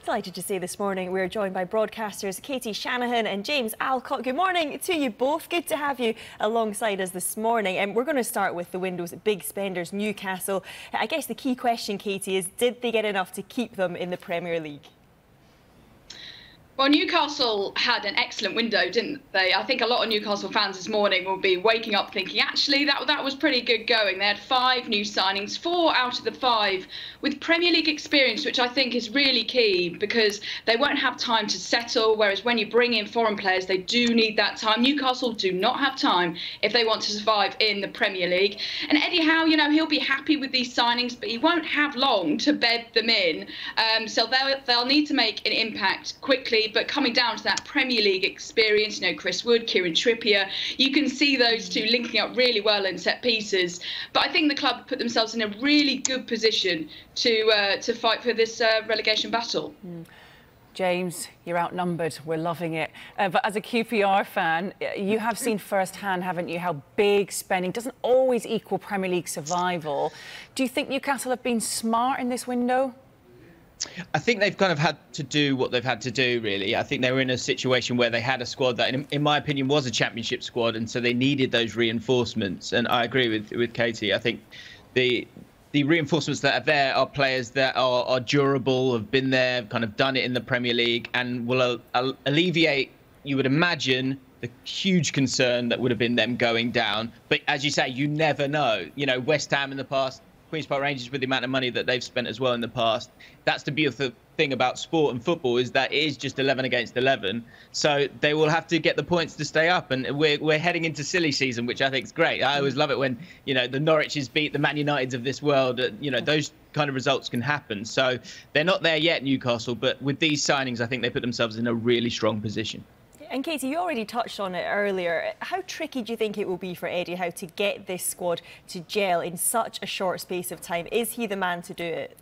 Delighted to say this morning we're joined by broadcasters Katie Shanahan and James Allcott. Good morning to you both. Good to have you alongside us this morning. And we're going to start with the window's big spenders, Newcastle. I guess the key question, Katie, is did they get enough to keep them in the Premier League? Well, Newcastle had an excellent window, didn't they? I think a lot of Newcastle fans this morning will be waking up thinking, actually, that was pretty good going. They had 5 new signings, 4 out of the 5 with Premier League experience, which I think is really key because they won't have time to settle, whereas when you bring in foreign players, they do need that time. Newcastle do not have time if they want to survive in the Premier League. And Eddie Howe, you know, he'll be happy with these signings, but he won't have long to bed them in. So they'll need to make an impact quickly. But coming down to that Premier League experience, you know, Chris Wood, Kieran Trippier, you can see those two linking up really well in set pieces. But I think the club put themselves in a really good position to fight for this relegation battle. James, you're outnumbered. We're loving it. But as a QPR fan, you have seen firsthand, haven't you, how big spending doesn't always equal Premier League survival. Do you think Newcastle have been smart in this window? I think they've kind of had to do what they've had to do, really. I think they were in a situation where they had a squad that, in my opinion, was a championship squad, and so they needed those reinforcements. And I agree with Katie. I think the reinforcements that are there are players that are durable, have been there, kind of done it in the Premier League, and will alleviate, you would imagine, the huge concern that would have been them going down. But as you say, you never know. You know, West Ham in the past, Queen's Park Rangers, with the amount of money that they've spent as well in the past. That's the beautiful thing about sport and football, is that it is just 11 against 11. So they will have to get the points to stay up. And we're heading into silly season, which I think is great. I always love it when, you know, the Norwiches beat the Man Uniteds of this world. You know, those kind of results can happen. So they're not there yet, Newcastle. But with these signings, I think they put themselves in a really strong position. And Katie, you already touched on it earlier. How tricky do you think it will be for Eddie Howe to get this squad to gel in such a short space of time? Is he the man to do it?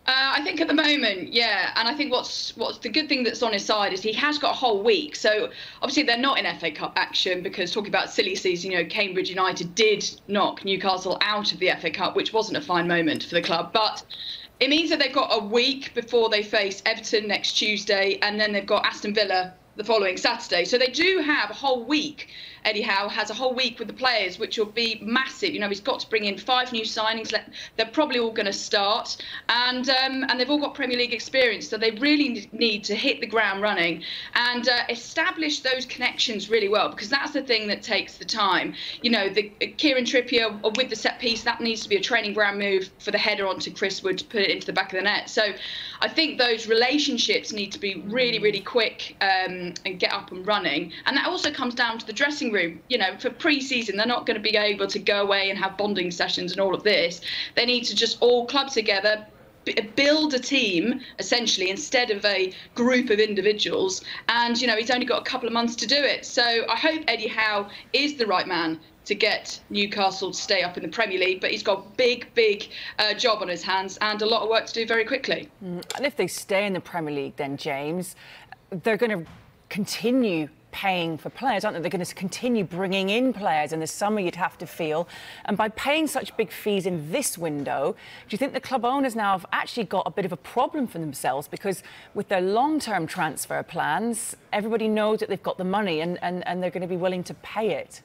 I think at the moment, yeah. And I think what's the good thing that's on his side is he has got a whole week. So obviously they're not in FA Cup action because, talking about silly season, you know, Cambridge United did knock Newcastle out of the FA Cup, which wasn't a fine moment for the club. But it means that they've got a week before they face Everton next Tuesday, and then they've got Aston Villa the following Saturday. So they do have a whole week. Eddie Howe has a whole week with the players, which will be massive. You know, he's got to bring in 5 new signings. They're probably all going to start, and they've all got Premier League experience. So they really need to hit the ground running and establish those connections really well, because that's the thing that takes the time. You know, the Kieran Trippier with the set piece, that needs to be a training ground move for the header onto Chris Wood to put it into the back of the net. So I think those relationships need to be really, really quick and get up and running. And that also comes down to the dressing room. You know, for pre-season, they're not going to be able to go away and have bonding sessions and all of this. They need to just all club together, build a team, essentially, instead of a group of individuals. And, you know, he's only got a couple of months to do it. So I hope Eddie Howe is the right man to get Newcastle to stay up in the Premier League, but he's got a big job on his hands and a lot of work to do very quickly. And if they stay in the Premier League, then, James, they're going to continue paying for players, aren't they? They're going to continue bringing in players in the summer, you'd have to feel. And by paying such big fees in this window, do you think the club owners now have actually got a bit of a problem for themselves? Because with their long-term transfer plans, everybody knows that they've got the money and they're going to be willing to pay it.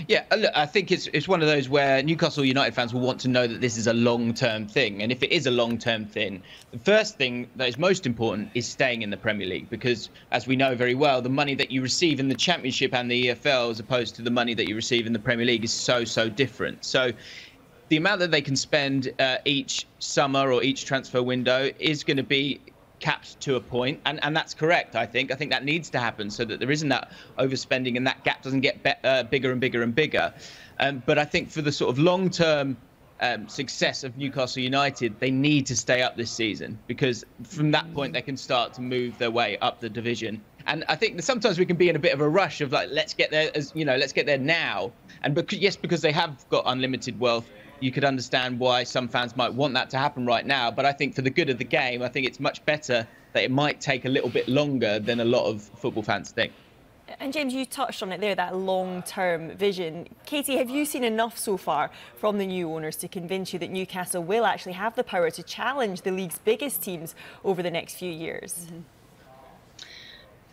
Yeah, look, I think it's one of those where Newcastle United fans will want to know that this is a long-term thing. And if it is a long-term thing, the first thing that is most important is staying in the Premier League, because, as we know very well, the money that you receive in the Championship and the EFL as opposed to the money that you receive in the Premier League is so different. So the amount that they can spend each summer or each transfer window is going to be capped to a point, and that's correct. I think that needs to happen so that there isn't that overspending and that gap doesn't get bigger and bigger and bigger. But I think for the sort of long-term success of Newcastle United, they need to stay up this season, because from that point they can start to move their way up the division. And I think that sometimes we can be in a bit of a rush of, like, let's get there, as you know, let's get there now. And because they have got unlimited wealth, you could understand why some fans might want that to happen right now. But I think for the good of the game, I think it's much better that it might take a little bit longer than a lot of football fans think. And James, you touched on it there, that long-term vision. Katie, have you seen enough so far from the new owners to convince you that Newcastle will actually have the power to challenge the league's biggest teams over the next few years?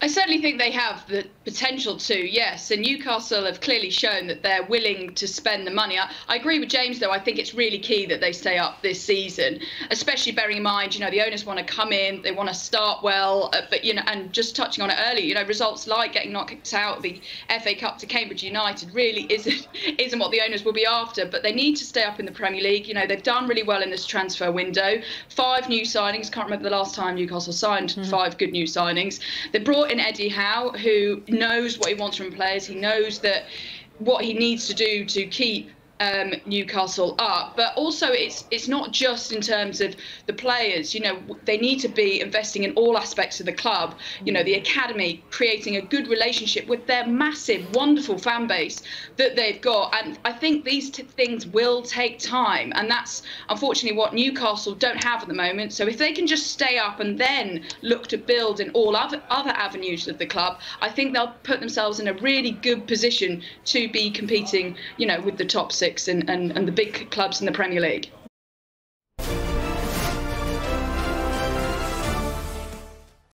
I certainly think they have the potential to, yes. And Newcastle have clearly shown that they're willing to spend the money. I agree with James, though. I think it's really key that they stay up this season, especially bearing in mind, the owners want to come in, they want to start well, but, and just touching on it earlier, results like getting knocked out of the FA Cup to Cambridge United really isn't what the owners will be after. But they need to stay up in the Premier League. They've done really well in this transfer window. 5 new signings. Can't remember the last time Newcastle signed 5 good new signings. They brought in Eddie Howe, who knows what he wants from players. He knows that what he needs to do to keep Newcastle up, but also it's not just in terms of the players. They need to be investing in all aspects of the club. The academy, creating a good relationship with their massive, wonderful fan base that they've got. And I think these things will take time, and that's unfortunately what Newcastle don't have at the moment. So if they can just stay up and then look to build in all other avenues of the club, I think they'll put themselves in a really good position to be competing, with the top 6 and the big clubs in the Premier League.